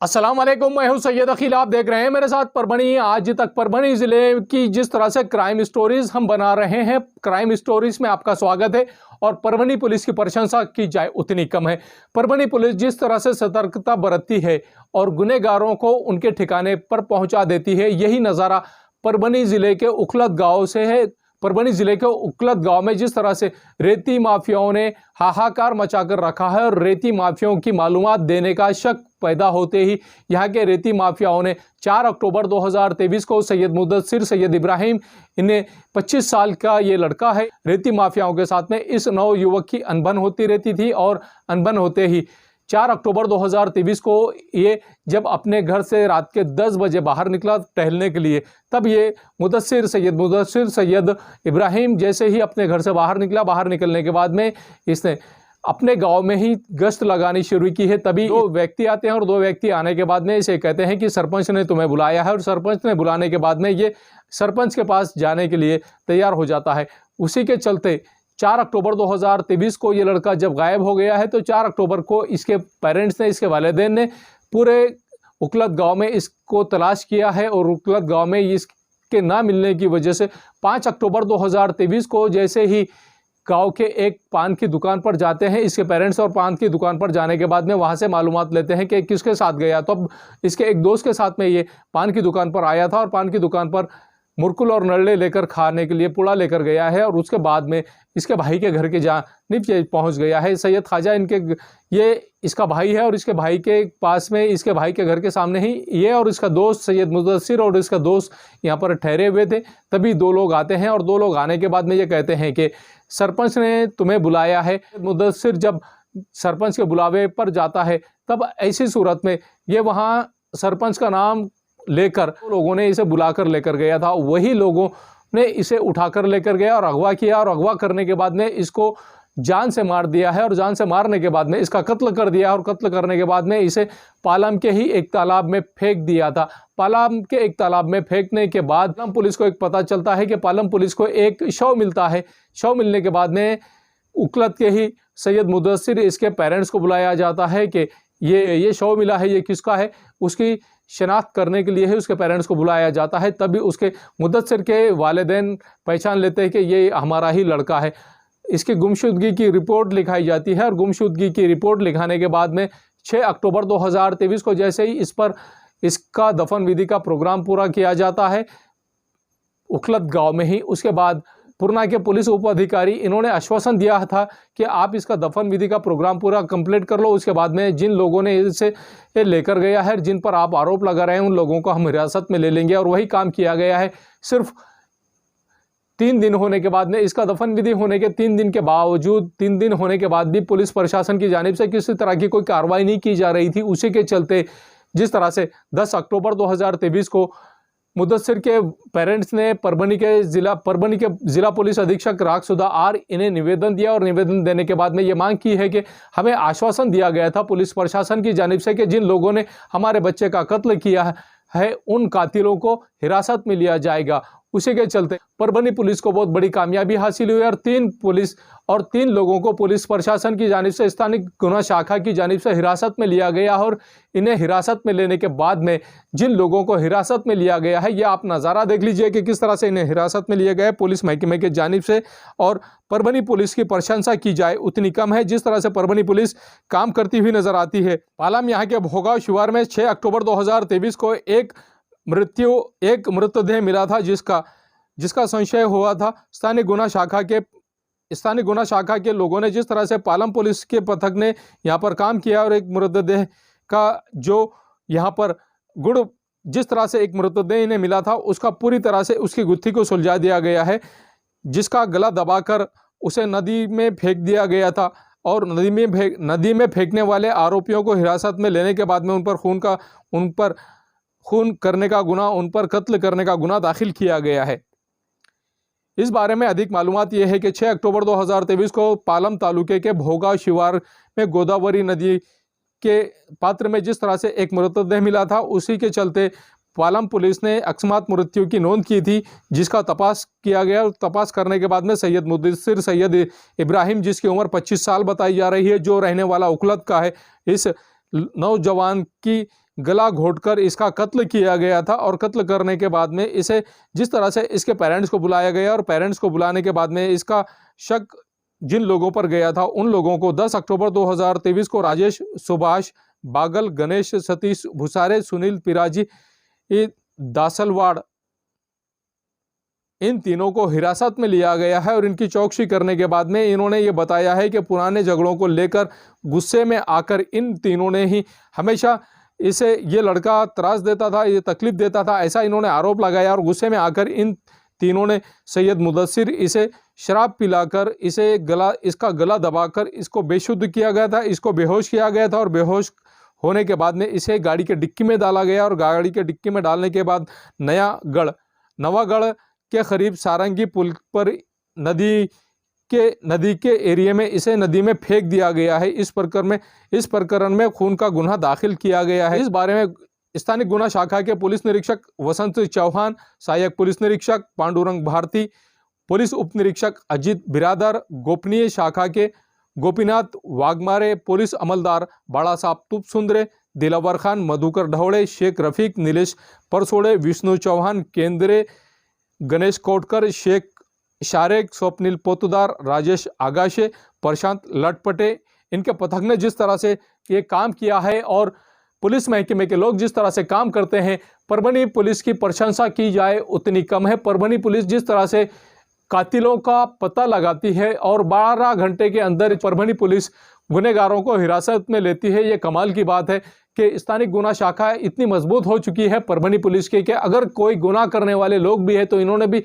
अस्सलाम वालेकुम, मैं हूं सैयद अखिल। आप देख रहे हैं मेरे साथ परभणी। आज तक परभणी जिले की जिस तरह से क्राइम स्टोरीज हम बना रहे हैं, क्राइम स्टोरीज में आपका स्वागत है। और परभणी पुलिस की प्रशंसा की जाए उतनी कम है। परभणी पुलिस जिस तरह से सतर्कता बरतती है और गुनहगारों को उनके ठिकाने पर पहुंचा देती है, यही नज़ारा परभणी जिले के उखलत गांव से है। परभणी जिले के उखलत गांव में जिस तरह से रेती माफियाओं ने हाहाकार मचाकर रखा है और रेती माफियाओं की मालूमात देने का शक पैदा होते ही यहाँ के रेती माफियाओं ने 4 अक्टूबर 2023 को सैयद मुदस्सिर सैयद इब्राहिम, इन्हें 25 साल का ये लड़का है, रेती माफियाओं के साथ में इस नौ युवक की अनबन होती रहती थी। और अनबन होते ही 4 अक्टूबर 2023 को ये जब अपने घर से रात के 10 बजे बाहर निकला टहलने के लिए, तब ये मुदस्सिर सैयद इब्राहिम जैसे ही अपने घर से बाहर निकला, बाहर निकलने के बाद में इसने अपने गांव में ही गश्त लगानी शुरू की है। तभी 2 व्यक्ति आते हैं और 2 व्यक्ति आने के बाद में इसे कहते हैं कि सरपंच ने तुम्हें बुलाया है। और सरपंच ने बुलाने के बाद में ये सरपंच के पास जाने के लिए तैयार हो जाता है। उसी के चलते 4 अक्टूबर 2023 को ये लड़का जब गायब हो गया है, तो 4 अक्टूबर को इसके पेरेंट्स ने, इसके वालिदैन ने पूरे उखलत गांव में इसको तलाश किया है। और उखलत गांव में इसके ना मिलने की वजह से 5 अक्टूबर 2023 को जैसे ही गांव के एक पान की दुकान पर जाते हैं इसके पेरेंट्स, और पान की दुकान पर जाने के बाद में वहां से मालूमात लेते हैं कि किसके साथ गया। तो अब इसके एक दोस्त के साथ में ये पान की दुकान पर आया था और पान की दुकान पर मुरकुल और नल्ले लेकर खाने के लिए पुड़ा लेकर गया है। और उसके बाद में इसके भाई के घर के जानिब पहुंच गया है। सैयद ख्वाजा ये इसका भाई है और इसके भाई के पास में, इसके भाई के घर के सामने ही ये और इसका दोस्त सैयद मुदस्सिर और इसका दोस्त यहाँ पर ठहरे हुए थे। तभी 2 लोग आते हैं और 2 लोग आने के बाद में ये कहते हैं कि सरपंच ने तुम्हें बुलाया है। मुदस्सिर जब सरपंच के बुलावे पर जाता है, तब ऐसी सूरत में ये वहाँ सरपंच का नाम लेकर लोगों ने इसे बुलाकर लेकर गया था। वही लोगों ने इसे उठाकर लेकर गया और अगवा किया, और अगवा करने के बाद में इसको जान से मार दिया है। और जान से मारने के बाद में इसका कत्ल कर दिया, और कत्ल करने के बाद में इसे पालम के ही एक तालाब में फेंक दिया था। पालम के एक तालाब में फेंकने के बाद पालम पुलिस को एक पता चलता है कि पालम पुलिस को एक शव मिलता है। शव मिलने के बाद में उखलत के ही सैयद मुदस्सिर, इसके पेरेंट्स को बुलाया जाता है कि ये शव मिला है, ये किसका है। उसकी शनाख्त करने के लिए ही उसके पेरेंट्स को बुलाया जाता है। तभी उसके मुदस्सिर के वालिदैन पहचान लेते हैं कि ये हमारा ही लड़का है। इसकी गुमशुदगी की रिपोर्ट लिखाई जाती है और गुमशुदगी की रिपोर्ट लिखाने के बाद में 6 अक्टूबर 2023 को जैसे ही इस पर इसका दफन विधि का प्रोग्राम पूरा किया जाता है उखलत गांव में ही, उसके बाद पूर्णा के पुलिस उप अधिकारी इन्होंने आश्वासन दिया था कि आप इसका दफन विधि का प्रोग्राम पूरा कंप्लीट कर लो। उसके बाद में जिन लोगों ने इसे लेकर गया है, जिन पर आप आरोप लगा रहे हैं, उन लोगों को हम हिरासत में ले लेंगे। और वही काम किया गया है। सिर्फ 3 दिन होने के बाद में, इसका दफन विधि होने के 3 दिन के बावजूद, 3 दिन होने के बाद भी पुलिस प्रशासन की जानिब से किसी तरह की कोई कार्रवाई नहीं की जा रही थी। उसी के चलते जिस तरह से 10 अक्टूबर 2023 को मुदस्सिर के पेरेंट्स ने परभणी के जिला पुलिस अधीक्षक रागसुधा आर इन्हें निवेदन दिया, और निवेदन देने के बाद में ये मांग की है कि हमें आश्वासन दिया गया था पुलिस प्रशासन की जानिब से कि जिन लोगों ने हमारे बच्चे का कत्ल किया है उन कातिलों को हिरासत में लिया जाएगा। उसी के चलते परभणी पुलिस को बहुत बड़ी कामयाबी हासिल हुई और 3 लोगों को पुलिस प्रशासन की जानिब से, स्थानीय गुना शाखा की जानिब से हिरासत में लिया गया। और इन्हें हिरासत में लेने के बाद में जिन लोगों को हिरासत में लिया गया है, ये आप नज़ारा देख लीजिए कि किस तरह से इन्हें हिरासत में लिया गया है पुलिस महकमे के जानिब से। और परभणी पुलिस की प्रशंसा की जाए उतनी कम है। जिस तरह से परभणी पुलिस काम करती हुई नजर आती है। पालम यहाँ के भोगांव शिवार में 6 अक्टूबर 2023 को एक मृतदेह मिला था, जिसका संशय हुआ था। स्थानीय गुना शाखा के लोगों ने जिस तरह से पालम पुलिस के पथक ने यहाँ पर काम किया, और एक मृतदेह का जो यहाँ पर जिस तरह से एक मृतदेह इन्हें मिला था, उसका पूरी तरह से उसकी गुत्थी को सुलझा दिया गया है, जिसका गला दबाकर उसे नदी में फेंक दिया गया था। और नदी में फेंकने वाले आरोपियों को हिरासत में लेने के बाद में उन पर खून करने का गुनाह, उन पर कत्ल करने का गुनाह दाखिल किया गया है। इस बारे में अधिक मालूमात ये है कि 6 अक्टूबर 2023 को पालम तालुके के भोगांव शिवार में गोदावरी नदी के पात्र में जिस तरह से एक मृतदेह मिला था, उसी के चलते पालम पुलिस ने अकस्मात मृत्यु की नोंद की थी, जिसका तपास किया गया। और तपास करने के बाद में सैयद मुदस्सिर सैयद इब्राहिम, जिसकी उम्र 25 साल बताई जा रही है, जो रहने वाला उखलत का है, इस नौजवान की गला घोंटकर इसका कत्ल किया गया था। और कत्ल करने के बाद में इसे जिस तरह से इसके पेरेंट्स को बुलाया गया और पेरेंट्स को बुलाने के बाद में इसका शक जिन लोगों पर गया था उन लोगों को 10 अक्टूबर 2023 को राजेश, सुभाष बागल, गणेश, सतीश भुसारे, सुनील पिराजी दासलवाड़, इन तीनों को हिरासत में लिया गया है। और इनकी चौकसी करने के बाद में इन्होंने ये बताया है कि पुराने झगड़ों को लेकर गुस्से में आकर इन तीनों ने ही हमेशा इसे ये लड़का त्रास देता था, ये तकलीफ देता था, ऐसा इन्होंने आरोप लगाया। और गुस्से में आकर इन तीनों ने सैयद मुदस्सिर इसे शराब पिलाकर इसका गला दबाकर इसको बेशुद्ध किया गया था, इसको बेहोश किया गया था। और बेहोश होने के बाद में इसे गाड़ी के डिक्की में डाला गया। और गाड़ी के डिक्की में डालने के बाद नवागढ़ के करीब सारंगी पुल पर नदी के एरिया में इसे नदी में फेंक दिया गया है। इस प्रकरण में खून का गुन्हा दाखिल किया गया है। इस बारे में स्थानीय गुना शाखा के पुलिस निरीक्षक वसंत चौहान, सहायक पुलिस निरीक्षक पांडुरंग भारती, पुलिस उप निरीक्षक अजीत बिरादर, गोपनीय शाखा के गोपीनाथ वाघमारे, पुलिस अमलदार बाड़ा साहब तुपसुंदरे, दिलावर खान, मधुकर ढवड़े, शेख रफीक, नीलेश परसोड़े, विष्णु चौहान, केंद्रे, गणेश कोटकर, शेख शारेक, स्वप्निल पोतुदार, राजेश आगाशे, प्रशांत लटपटे, इनके पथक ने जिस तरह से ये काम किया है और पुलिस महकमे के लोग जिस तरह से काम करते हैं, परभनी पुलिस की प्रशंसा की जाए उतनी कम है। परभनी पुलिस जिस तरह से कातिलों का पता लगाती है और 12 घंटे के अंदर परभनी पुलिस गुनहगारों को हिरासत में लेती है, ये कमाल की बात है कि स्थानीय गुना शाखा इतनी मजबूत हो चुकी है परभनी पुलिस की कि अगर कोई गुनाह करने वाले लोग भी है तो इन्होंने भी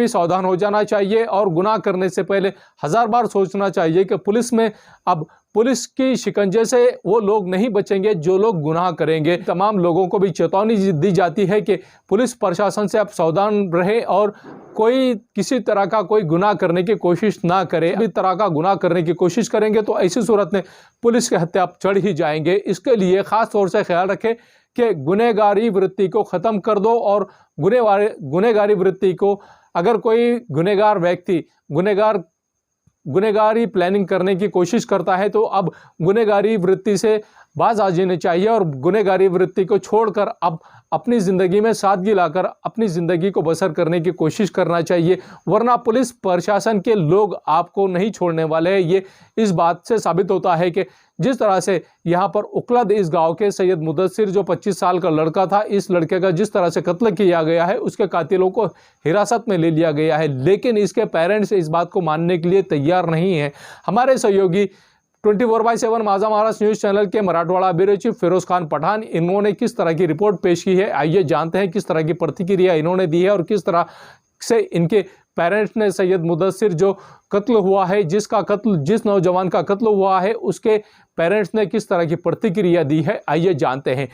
सावधान हो जाना चाहिए। और गुनाह करने से पहले 1000 बार सोचना चाहिए कि पुलिस की शिकंजे से वो लोग नहीं बचेंगे जो लोग गुनाह करेंगे। तमाम लोगों को भी चेतावनी दी जाती है कि पुलिस प्रशासन से आप सावधान रहे और कोई किसी तरह का कोई गुनाह करने की कोशिश ना करे। इस तरह का गुनाह करने की कोशिश करेंगे तो ऐसी सूरत में पुलिस के हत्या आप चढ़ ही जाएंगे। इसके लिए ख़ास तौर से ख्याल रखें कि गुनहगारी वृत्ति को ख़त्म कर दो। और गुनहगारी वृत्ति को अगर कोई गुनहगार व्यक्ति गुनहगारी प्लानिंग करने की कोशिश करता है तो अब गुनहगारी वृत्ति से बाज आ जानी चाहिए और गुनहगारी वृत्ति को छोड़कर अब अपनी ज़िंदगी में सादगी लाकर अपनी ज़िंदगी को बसर करने की कोशिश करना चाहिए, वरना पुलिस प्रशासन के लोग आपको नहीं छोड़ने वाले हैं। ये इस बात से साबित होता है कि जिस तरह से यहाँ पर उकलद इस गांव के सैयद मुदस्सिर जो 25 साल का लड़का था, इस लड़के का जिस तरह से कत्ल किया गया है, उसके कातिलों को हिरासत में ले लिया गया है, लेकिन इसके पेरेंट्स इस बात को मानने के लिए तैयार नहीं है। हमारे सहयोगी 24/7 माझा महाराष्ट्र न्यूज़ चैनल के मराठवाड़ा ब्यूरो चीफ फिरोज खान पठान, इन्होंने किस तरह की रिपोर्ट पेश की है, आइए जानते हैं किस तरह की प्रतिक्रिया इन्होंने दी है और किस तरह से इनके पेरेंट्स ने सैयद मुदस्सिर जो कत्ल हुआ है, जिस नौजवान का कत्ल हुआ है, उसके पेरेंट्स ने किस तरह की प्रतिक्रिया दी है, आइए जानते हैं।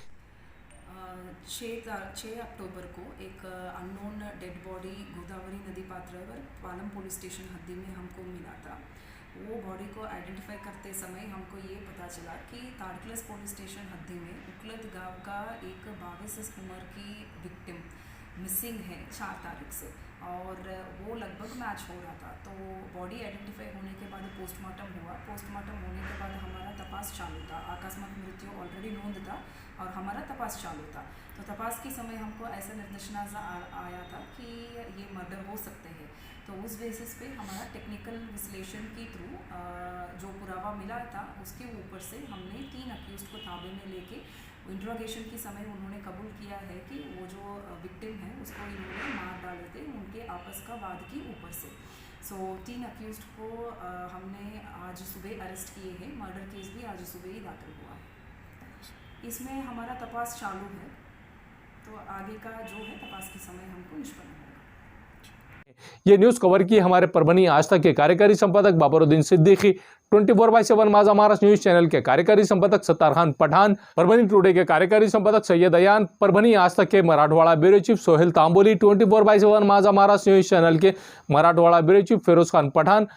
6 अक्टूबर को एक अननोन डेड बॉडी गोदावरी नदी पात्रावर पालम पुलिस स्टेशन हद्दी में हमको मिला था। वो बॉडी को आइडेंटिफाई करते समय हमको ये पता चला कि तारकलस पुलिस स्टेशन हद्दी में उकलद गांव का एक 22 उम्र की विक्टिम मिसिंग है 4 तारीख से, और वो लगभग मैच हो रहा था। तो बॉडी आइडेंटिफाई होने के बाद पोस्टमार्टम हुआ। पोस्टमार्टम होने के बाद हमारा तपास चालू था। अकस्मात मृत्यु ऑलरेडी नोंद था और हमारा तपास चालू था। तो तपास के समय हमको ऐसा निर्देशना आया था कि ये मर्डर हो सकते हैं। तो उस बेसिस पे हमारा टेक्निकल विश्लेषण के थ्रू जो पुरावा मिला था उसके ऊपर से हमने 3 अक्यूज को ताबे में लेके इंट्रोगेशन के समय उन्होंने कबूल किया है कि वो जो विक्टिम है उसको इन्होंने मार डाले थे उनके आपस का वाद के ऊपर से। सो 3 अक्यूज को हमने आज सुबह अरेस्ट किए हैं। मर्डर केस भी आज सुबह ही दाखिल हुआ है। इसमें हमारा तपास चालू है, तो आगे का जो है तपास के समय हमको निष्पन्न होगा। ये न्यूज़ कवर की हमारे परभनी आज तक के कार्यकारी संपादक बाबरुद्दीन सिद्दीकी, 24/7 माझा महाराष्ट्र न्यूज़ चैनल के कार्यकारी संपादक सत्तार खान पठान, परभनी टुडे के कार्यकारी संपादक सैयद अयान, परभनी आज तक के मराठवाड़ा ब्यूरो चीफ सोहेल तांबोली, 24/7 माझा महाराष्ट्र न्यूज़ चैनल के मराठवाड़ा ब्यूरो चीफ फिरोज खान पठान,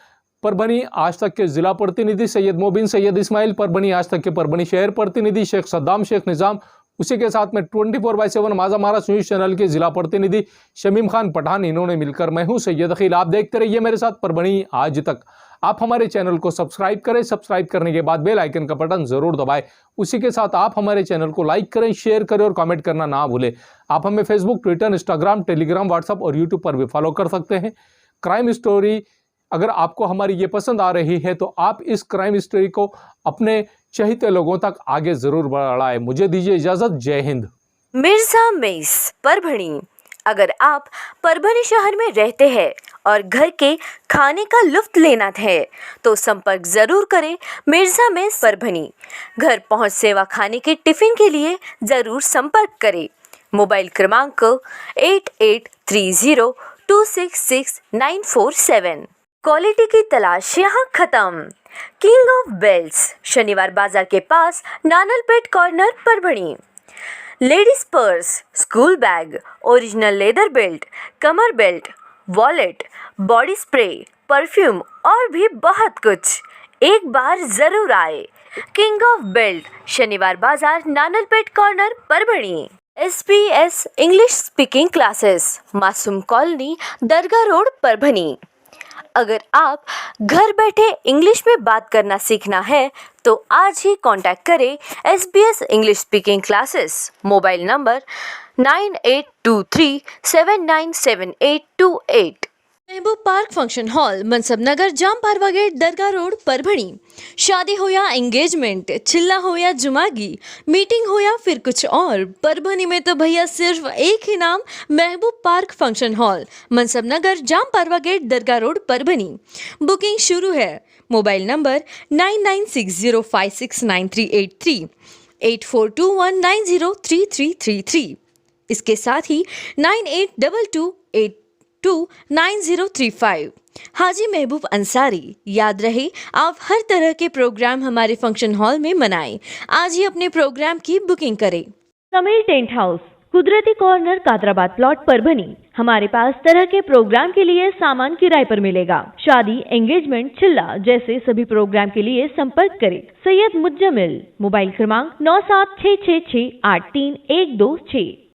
परभनी आज तक के जिला प्रतिनिधि सैयद मोबिन सैयद इस्माइल, परभनी आज तक के परभनी शहर प्रतिनिधि शेख सद्दाम शेख निज़ाम, उसी के साथ में 24/7 माजा महाराष्ट्र न्यूज चैनल के जिला प्रतिनिधि शमीम खान पठान, इन्होंने मिलकर मैं हूं सैयद अखिल। आप देखते रहिए मेरे साथ परभणी आज तक। आप हमारे चैनल को सब्सक्राइब करें, सब्सक्राइब करने के बाद बेल आइकन का बटन जरूर दबाएं। उसी के साथ आप हमारे चैनल को लाइक करें, शेयर करें और कमेंट करना ना भूलें। आप हमें Facebook, Twitter, Instagram, Telegram, WhatsApp और यूट्यूब पर भी फॉलो कर सकते हैं। क्राइम स्टोरी अगर आपको हमारी ये पसंद आ रही है तो आप इस क्राइम स्टोरी को अपने चाहते लोगों तक आगे जरूर बढ़ाएं। मुझे दीजिए इजाजत। जय हिंद। मिर्जा मेस परभणी। अगर आप परभणी शहर में रहते हैं और घर के खाने का लुत्फ लेना है तो संपर्क जरूर करें मिर्जा मेस परभणी। घर पहुंच सेवा खाने के टिफिन के लिए जरूर संपर्क करें। मोबाइल क्रमांक 8830266947। क्वालिटी की तलाश यहाँ खत्म। King of belts, Shaniwar Bazar के पास, Nanalpet corner, Parbhani. Ladies purse, school bag, original leather belt, कमर belt, wallet, body spray, perfume और भी बहुत कुछ। एक बार जरूर आए। King of belt, Shaniwar Bazar, Nanalpet corner, Parbhani. SBS English speaking classes, Masoom colony, Dargah road, Parbhani. अगर आप घर बैठे इंग्लिश में बात करना सीखना है तो आज ही कांटेक्ट करें SBS English speaking classes. Mobile number 9823797828। महबूब पार्क फंक्शन हॉल, मनसब नगर, जाम पारवा गेट, दरगाह रोड, परभणी। शादी हो या एंगेजमेंट, चिल्ला हो या जुमागी, मीटिंग हो या फिर कुछ और, परभणी में तो भैया सिर्फ एक ही नाम, महबूब पार्क फंक्शन हॉल, मनसब नगर, जाम पारवा गेट, दरगाह रोड, परभणी। बुकिंग शुरू है। Mobile number 9960569383, 8421903333। इसके साथ ही 9822829035। हाजी महबूब अंसारी। याद रहे, आप हर तरह के प्रोग्राम हमारे फंक्शन हॉल में मनाएं। आज ही अपने प्रोग्राम की बुकिंग करें। समीर टेंट हाउस, कुदरती कॉर्नर, कादराबाद प्लॉट, परभणी। हमारे पास तरह के प्रोग्राम के लिए सामान किराए पर मिलेगा। शादी, एंगेजमेंट, चिल्ला जैसे सभी प्रोग्राम के लिए संपर्क करें सैयद मुज्जमिल। मोबाइल क्रमांक 9766683126।